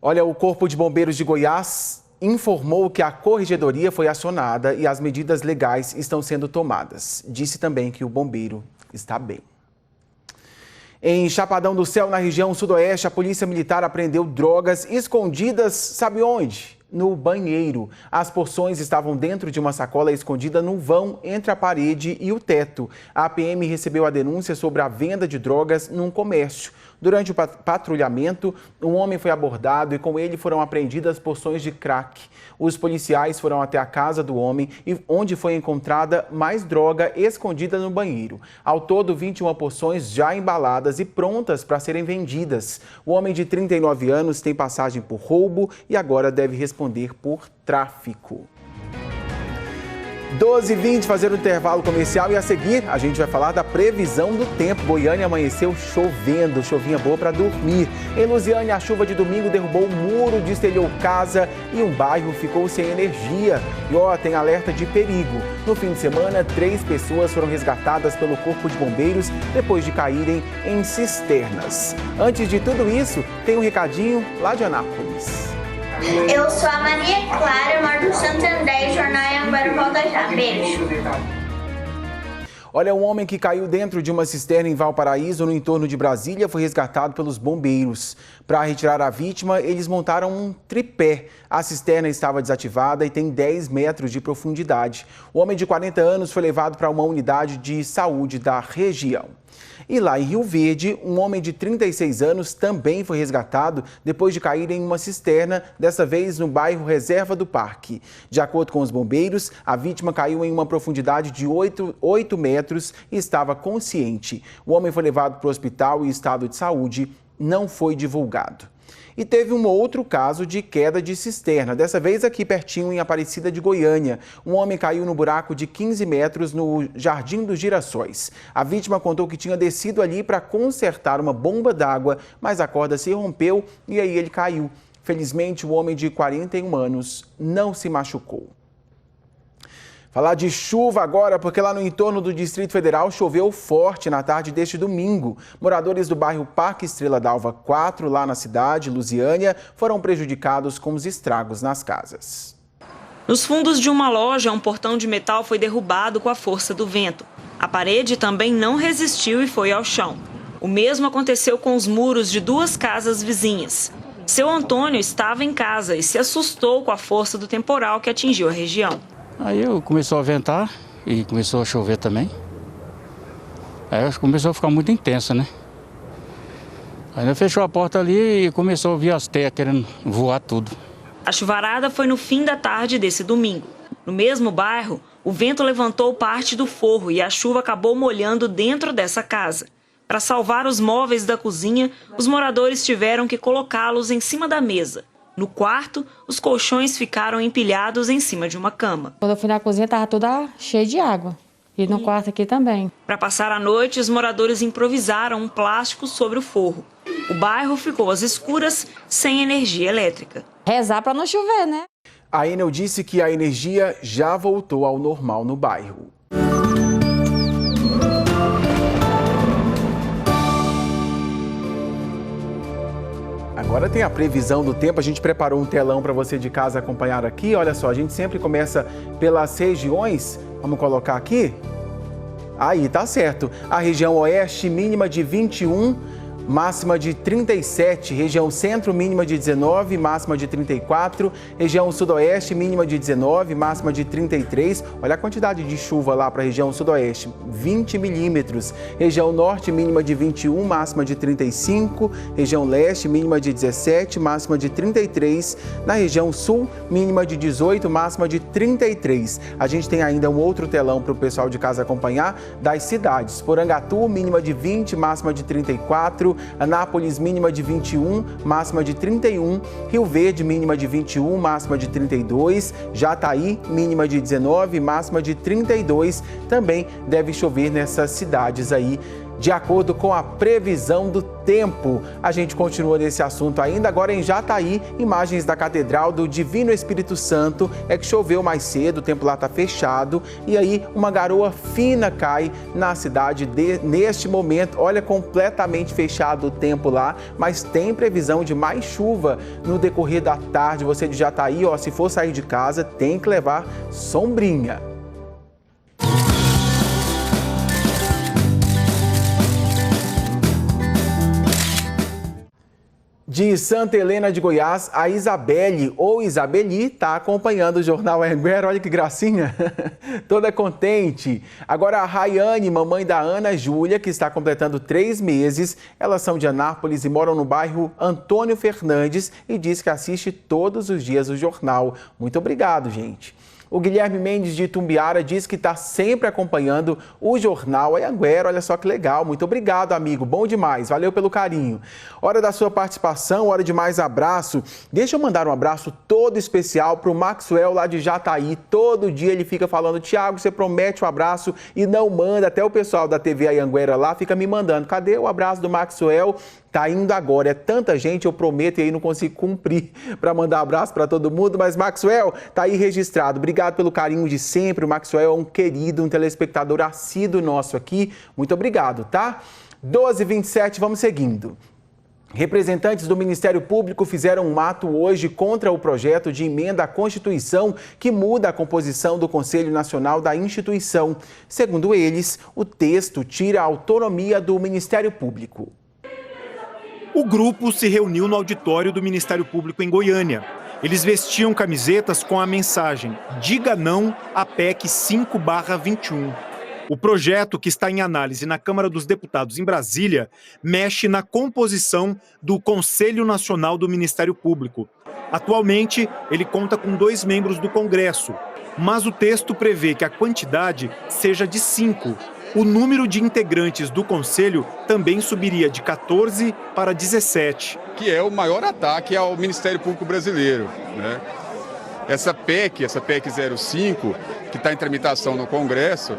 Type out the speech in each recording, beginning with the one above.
Olha, o Corpo de Bombeiros de Goiás informou que a corregedoria foi acionada e as medidas legais estão sendo tomadas. Disse também que o bombeiro está bem. Em Chapadão do Céu, na região sudoeste, a Polícia Militar apreendeu drogas escondidas, sabe onde? No banheiro. As porções estavam dentro de uma sacola escondida no vão entre a parede e o teto. A PM recebeu a denúncia sobre a venda de drogas num comércio. Durante o patrulhamento, um homem foi abordado e com ele foram apreendidas porções de crack. Os policiais foram até a casa do homem, onde foi encontrada mais droga escondida no banheiro. Ao todo, 21 porções já embaladas e prontas para serem vendidas. O homem de 39 anos tem passagem por roubo e agora deve responder por tráfico. 12h20, fazer um intervalo comercial e a seguir a gente vai falar da previsão do tempo. Goiânia amanheceu chovendo, chovinha boa para dormir. Em Lusiânia, a chuva de domingo derrubou um muro, destelhou casa e um bairro ficou sem energia. E tem alerta de perigo. No fim de semana, 3 pessoas foram resgatadas pelo Corpo de Bombeiros depois de caírem em cisternas. Antes de tudo isso, tem um recadinho lá de Anápolis. Eu sou a Maria Clara, moro no Santo André, Jornal Anguera, volta já. Beijo. Olha, um homem que caiu dentro de uma cisterna em Valparaíso, no entorno de Brasília, foi resgatado pelos bombeiros. Para retirar a vítima, eles montaram um tripé. A cisterna estava desativada e tem 10 metros de profundidade. O homem de 40 anos foi levado para uma unidade de saúde da região. E lá em Rio Verde, um homem de 36 anos também foi resgatado depois de cair em uma cisterna, dessa vez no bairro Reserva do Parque. De acordo com os bombeiros, a vítima caiu em uma profundidade de 8 metros e estava consciente. O homem foi levado para o hospital e o estado de saúde não foi divulgado. E teve um outro caso de queda de cisterna, dessa vez aqui pertinho em Aparecida de Goiânia. Um homem caiu no buraco de 15 metros no Jardim dos Girassóis. A vítima contou que tinha descido ali para consertar uma bomba d'água, mas a corda se rompeu e aí ele caiu. Felizmente, o homem de 41 anos não se machucou. Falar de chuva agora, porque lá no entorno do Distrito Federal choveu forte na tarde deste domingo. Moradores do bairro Parque Estrela d'Alva 4, lá na cidade, Lusiânia, foram prejudicados com os estragos nas casas. Nos fundos de uma loja, um portão de metal foi derrubado com a força do vento. A parede também não resistiu e foi ao chão. O mesmo aconteceu com os muros de 2 casas vizinhas. Seu Antônio estava em casa e se assustou com a força do temporal que atingiu a região. Aí começou a ventar e começou a chover também. Aí começou a ficar muito intensa, né? Aí fechou a porta ali e começou a ouvir as teias querendo voar tudo. A chuvarada foi no fim da tarde desse domingo. No mesmo bairro, o vento levantou parte do forro e a chuva acabou molhando dentro dessa casa. Para salvar os móveis da cozinha, os moradores tiveram que colocá-los em cima da mesa. No quarto, os colchões ficaram empilhados em cima de uma cama. Quando eu fui na cozinha, estava toda cheia de água. E no quarto aqui também. Para passar a noite, os moradores improvisaram um plástico sobre o forro. O bairro ficou às escuras, sem energia elétrica. Rezar para não chover, né? A Enel disse que a energia já voltou ao normal no bairro. Agora tem a previsão do tempo, a gente preparou um telão para você de casa acompanhar aqui. Olha só, a gente sempre começa pelas regiões, vamos colocar aqui? Aí, tá certo. A região oeste, mínima de 21, máxima de 37. Região centro, mínima de 19, máxima de 34. Região sudoeste, mínima de 19, máxima de 33. Olha a quantidade de chuva lá para a região sudoeste, 20 milímetros. Região norte, mínima de 21, máxima de 35. Região leste, mínima de 17, máxima de 33. Na região sul, mínima de 18, máxima de 33. A gente tem ainda um outro telão para o pessoal de casa acompanhar das cidades. Porangatu, mínima de 20, máxima de 34. Anápolis, mínima de 21, máxima de 31. Rio Verde, mínima de 21, máxima de 32. Jataí, mínima de 19, máxima de 32. Também deve chover nessas cidades aí de acordo com a previsão do tempo. A gente continua nesse assunto ainda, agora em Jataí, imagens da Catedral do Divino Espírito Santo. É que choveu mais cedo, o tempo lá está fechado e aí uma garoa fina cai na cidade neste momento. Olha, completamente fechado o tempo lá, mas tem previsão de mais chuva no decorrer da tarde. Você de Jataí, ó, se for sair de casa, tem que levar sombrinha. De Santa Helena de Goiás, a Isabelle, ou Isabeli, está acompanhando o Jornal Anhanguera. Olha que gracinha, toda contente. Agora a Rayane, mamãe da Ana Júlia, que está completando 3 meses. Elas são de Anápolis e moram no bairro Antônio Fernandes e diz que assiste todos os dias o jornal. Muito obrigado, gente. O Guilherme Mendes de Itumbiara diz que está sempre acompanhando o Jornal Anhanguera. Olha só que legal. Muito obrigado, amigo. Bom demais. Valeu pelo carinho. Hora da sua participação, hora de mais abraço. Deixa eu mandar um abraço todo especial para o Maxwell lá de Jataí. Todo dia ele fica falando: Tiago, você promete um abraço e não manda. Até o pessoal da TV Anhanguera lá fica me mandando. Cadê o abraço do Maxwell? Tá indo agora, é tanta gente, eu prometo, e aí não consigo cumprir para mandar abraço para todo mundo, mas Maxwell, tá aí registrado. Obrigado pelo carinho de sempre, o Maxwell é um querido, um telespectador assíduo nosso aqui. Muito obrigado, tá? 12h27, vamos seguindo. Representantes do Ministério Público fizeram um ato hoje contra o projeto de emenda à Constituição que muda a composição do Conselho Nacional da instituição. Segundo eles, o texto tira a autonomia do Ministério Público. O grupo se reuniu no auditório do Ministério Público em Goiânia. Eles vestiam camisetas com a mensagem: diga não à PEC 5/21. O projeto, que está em análise na Câmara dos Deputados em Brasília, mexe na composição do Conselho Nacional do Ministério Público. Atualmente, ele conta com 2 membros do Congresso, mas o texto prevê que a quantidade seja de 5. O número de integrantes do Conselho também subiria de 14 para 17. Que é o maior ataque ao Ministério Público brasileiro, né? Essa PEC 05, que está em tramitação no Congresso,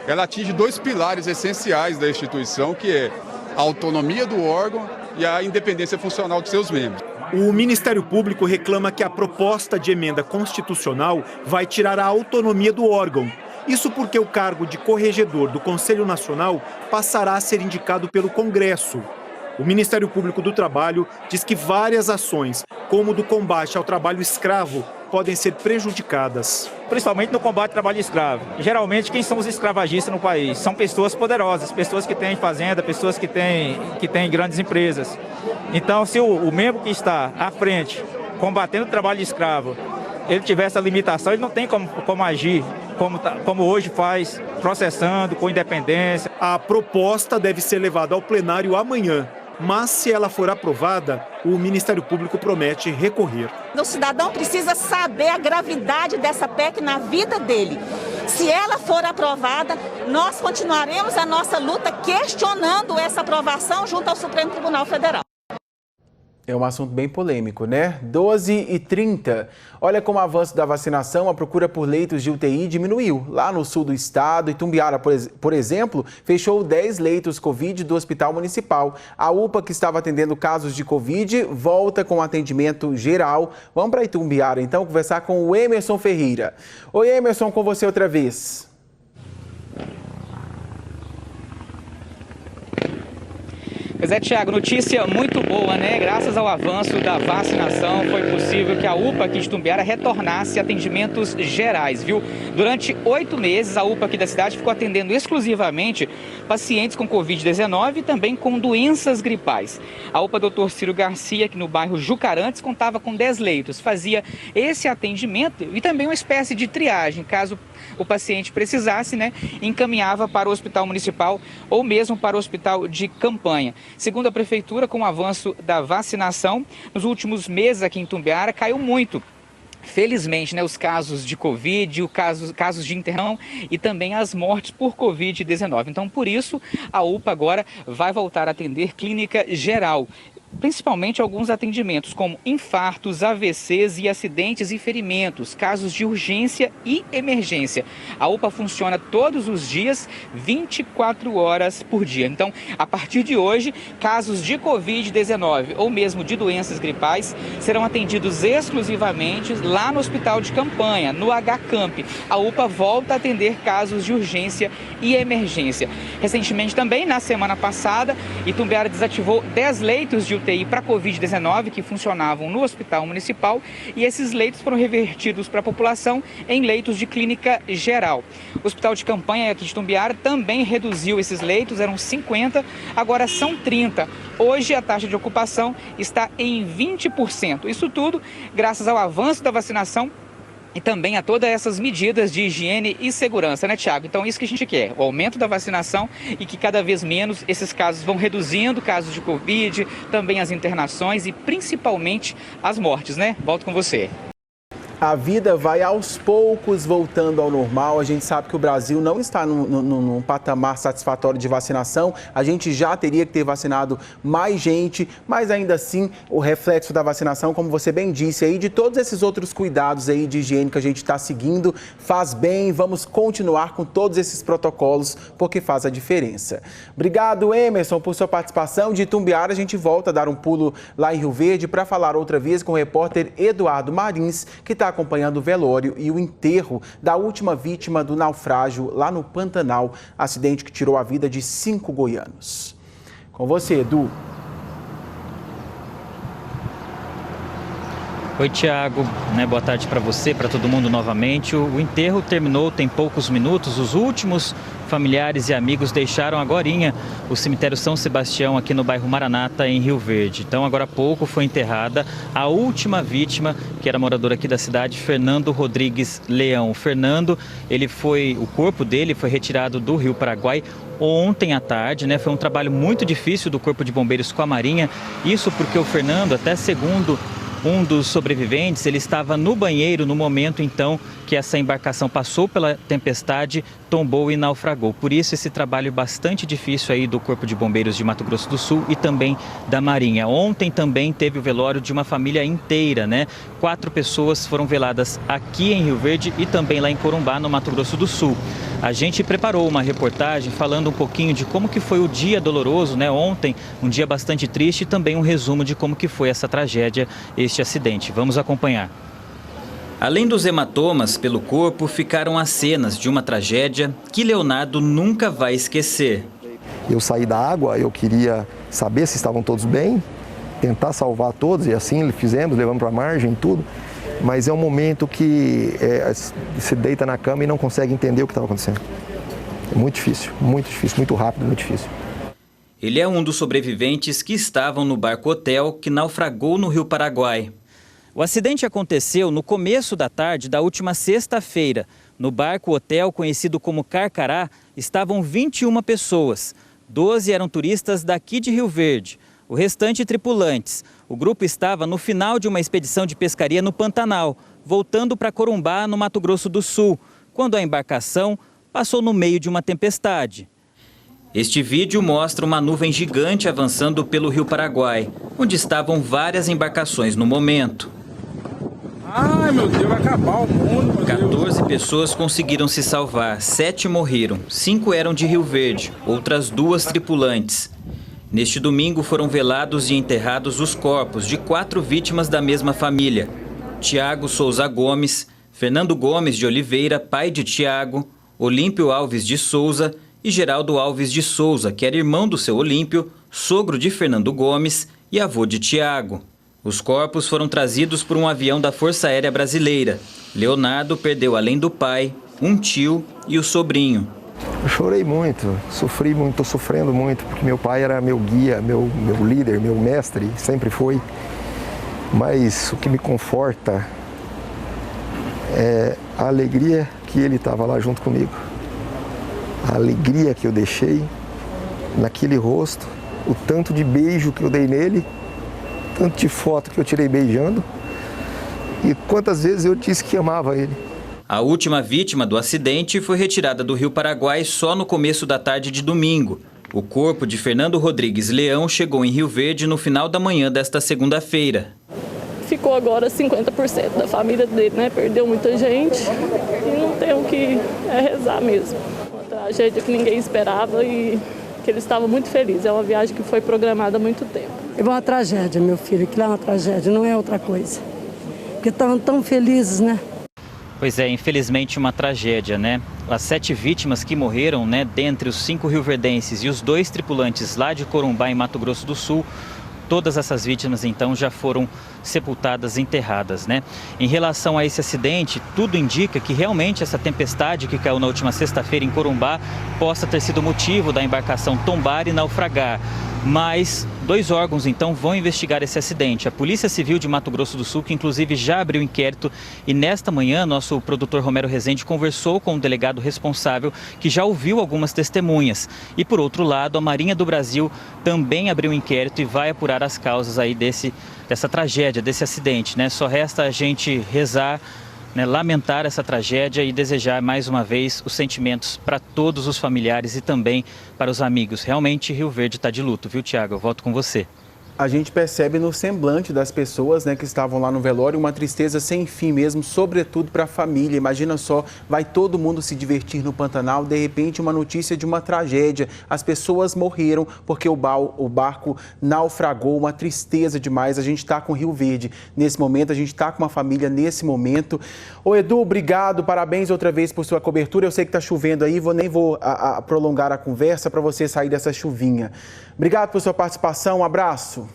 ela atinge 2 pilares essenciais da instituição, que é a autonomia do órgão e a independência funcional de seus membros. O Ministério Público reclama que a proposta de emenda constitucional vai tirar a autonomia do órgão. Isso porque o cargo de corregedor do Conselho Nacional passará a ser indicado pelo Congresso. O Ministério Público do Trabalho diz que várias ações, como do combate ao trabalho escravo, podem ser prejudicadas. Principalmente no combate ao trabalho escravo. Geralmente, quem são os escravagistas no país? São pessoas poderosas, pessoas que têm fazenda, pessoas que têm grandes empresas. Então, se o membro que está à frente, combatendo o trabalho escravo, ele tiver essa limitação, ele não tem como agir como hoje faz, processando, com independência. A proposta deve ser levada ao plenário amanhã, mas se ela for aprovada, o Ministério Público promete recorrer. O cidadão precisa saber a gravidade dessa PEC na vida dele. Se ela for aprovada, nós continuaremos a nossa luta questionando essa aprovação junto ao Supremo Tribunal Federal. É um assunto bem polêmico, né? 12h30. Olha, com o avanço da vacinação, a procura por leitos de UTI diminuiu. Lá no sul do estado, Itumbiara, por exemplo, fechou 10 leitos Covid do Hospital Municipal. A UPA, que estava atendendo casos de Covid, volta com atendimento geral. Vamos para Itumbiara, então, conversar com o Emerson Ferreira. Oi, Emerson, com você outra vez. Pois é, Tiago, notícia muito boa, né? Graças ao avanço da vacinação, foi possível que a UPA aqui de Itumbiara retornasse a atendimentos gerais, viu? Durante 8 meses, a UPA aqui da cidade ficou atendendo exclusivamente pacientes com Covid-19 e também com doenças gripais. A UPA Dr. Ciro Garcia, aqui no bairro Jucarantes, contava com 10 leitos, fazia esse atendimento e também uma espécie de triagem, caso o paciente precisasse, né? Encaminhava para o Hospital Municipal ou mesmo para o Hospital de Campanha. Segundo a Prefeitura, com o avanço da vacinação, nos últimos meses aqui em Itumbiara caiu muito. Felizmente, né, os casos de Covid, casos de internação e também as mortes por Covid-19. Então, por isso, a UPA agora vai voltar a atender clínica geral. principalmente alguns atendimentos como infartos, AVCs e acidentes e ferimentos, casos de urgência e emergência. A UPA funciona todos os dias, 24 horas por dia. Então, a partir de hoje, casos de Covid-19 ou mesmo de doenças gripais serão atendidos exclusivamente lá no Hospital de Campanha, no HCamp. A UPA volta a atender casos de urgência e emergência. Recentemente também, na semana passada, Itumbiara desativou 10 leitos de UTI para Covid-19 que funcionavam no Hospital Municipal e esses leitos foram revertidos para a população em leitos de clínica geral. O Hospital de Campanha aqui de Itumbiara também reduziu esses leitos, eram 50, agora são 30. Hoje a taxa de ocupação está em 20%. Isso tudo graças ao avanço da vacinação e também a todas essas medidas de higiene e segurança, né, Tiago? Então, isso que a gente quer, o aumento da vacinação e que cada vez menos esses casos vão reduzindo, casos de Covid, também as internações e principalmente as mortes, né? Volto com você. A vida vai aos poucos voltando ao normal. A gente sabe que o Brasil não está num patamar satisfatório de vacinação. A gente já teria que ter vacinado mais gente, mas ainda assim o reflexo da vacinação, como você bem disse aí, de todos esses outros cuidados aí de higiene que a gente está seguindo, faz bem. Vamos continuar com todos esses protocolos porque faz a diferença. Obrigado, Emerson, por sua participação. De Itumbiara, a gente volta a dar um pulo lá em Rio Verde para falar outra vez com o repórter Eduardo Marins, que está acompanhando o velório e o enterro da última vítima do naufrágio lá no Pantanal, acidente que tirou a vida de 5 goianos. Com você, Edu. Oi, Tiago, boa tarde para você, para todo mundo novamente. O enterro terminou tem poucos minutos, os últimos familiares e amigos deixaram agorinha o cemitério São Sebastião aqui no bairro Maranata, em Rio Verde. Então, agora há pouco foi enterrada a última vítima, que era morador aqui da cidade, Fernando Rodrigues Leão. O Fernando, o corpo dele foi retirado do Rio Paraguai ontem à tarde, Foi um trabalho muito difícil do Corpo de Bombeiros com a Marinha, isso porque o Fernando, até segundo um dos sobreviventes, ele estava no banheiro no momento, então, que essa embarcação passou pela tempestade, tombou e naufragou. Por isso, esse trabalho bastante difícil aí do Corpo de Bombeiros de Mato Grosso do Sul e também da Marinha. Ontem também teve o velório de uma família inteira, 4 pessoas foram veladas aqui em Rio Verde e também lá em Corumbá, no Mato Grosso do Sul. A gente preparou uma reportagem falando um pouquinho de como que foi o dia doloroso, ontem, um dia bastante triste, e também um resumo de como que foi essa tragédia, este acidente. Vamos acompanhar. Além dos hematomas pelo corpo, ficaram as cenas de uma tragédia que Leonardo nunca vai esquecer. Eu saí da água, eu queria saber se estavam todos bem, tentar salvar todos, e assim fizemos, levamos para a margem e tudo. Mas é um momento que se deita na cama e não consegue entender o que estava acontecendo. É muito difícil, muito rápido, muito difícil. Ele é um dos sobreviventes que estavam no barco hotel que naufragou no Rio Paraguai. O acidente aconteceu no começo da tarde da última sexta-feira. No barco hotel conhecido como Carcará estavam 21 pessoas. 12 eram turistas daqui de Rio Verde. O restante tripulantes. O grupo estava no final de uma expedição de pescaria no Pantanal, voltando para Corumbá, no Mato Grosso do Sul, quando a embarcação passou no meio de uma tempestade. Este vídeo mostra uma nuvem gigante avançando pelo Rio Paraguai, onde estavam várias embarcações no momento. Ai, meu Deus, vai acabar o mundo. 14 pessoas conseguiram se salvar, 7 morreram, 5 eram de Rio Verde, outras 2 tripulantes. Neste domingo foram velados e enterrados os corpos de 4 vítimas da mesma família. Tiago Souza Gomes, Fernando Gomes de Oliveira, pai de Tiago, Olímpio Alves de Souza e Geraldo Alves de Souza, que era irmão do seu Olímpio, sogro de Fernando Gomes e avô de Tiago. Os corpos foram trazidos por um avião da Força Aérea Brasileira. Leonardo perdeu, além do pai, um tio e o sobrinho. Eu chorei muito, sofri muito, estou sofrendo muito, porque meu pai era meu guia, meu líder, meu mestre, sempre foi. Mas o que me conforta é a alegria que ele estava lá junto comigo. A alegria que eu deixei naquele rosto, o tanto de beijo que eu dei nele, tanto de foto que eu tirei beijando, e quantas vezes eu disse que amava ele. A última vítima do acidente foi retirada do Rio Paraguai só no começo da tarde de domingo. O corpo de Fernando Rodrigues Leão chegou em Rio Verde no final da manhã desta segunda-feira. Ficou agora 50% da família dele, né? Perdeu muita gente e não tem o que rezar mesmo. Uma tragédia que ninguém esperava e que ele estava muito feliz. É uma viagem que foi programada há muito tempo. É uma tragédia, meu filho, aquilo é uma tragédia, não é outra coisa. Porque estavam tão felizes, né? Pois é, infelizmente uma tragédia, né? As 7 vítimas que morreram, né, dentre os 5 rioverdenses e os 2 tripulantes lá de Corumbá, em Mato Grosso do Sul, todas essas vítimas, então, já foram sepultadas, enterradas, né? Em relação a esse acidente, tudo indica que realmente essa tempestade que caiu na última sexta-feira em Corumbá possa ter sido motivo da embarcação tombar e naufragar. Mas 2 órgãos, então, vão investigar esse acidente. A Polícia Civil de Mato Grosso do Sul, que inclusive já abriu inquérito, e nesta manhã nosso produtor Romero Rezende conversou com o delegado responsável, que já ouviu algumas testemunhas. E por outro lado, a Marinha do Brasil também abriu inquérito e vai apurar as causas aí dessa tragédia, desse acidente, né? Só resta a gente rezar, né, lamentar essa tragédia e desejar mais uma vez os sentimentos para todos os familiares e também para os amigos. Realmente Rio Verde está de luto, viu, Tiago? Eu volto com você. A gente percebe no semblante das pessoas, né, que estavam lá no velório uma tristeza sem fim mesmo, sobretudo para a família. Imagina só, vai todo mundo se divertir no Pantanal, de repente uma notícia de uma tragédia. As pessoas morreram porque o barco naufragou, uma tristeza demais. A gente está com Rio Verde nesse momento, a gente está com uma família nesse momento. Ô Edu, obrigado, parabéns outra vez por sua cobertura. Eu sei que está chovendo aí, nem vou prolongar a conversa para você sair dessa chuvinha. Obrigado por sua participação, um abraço.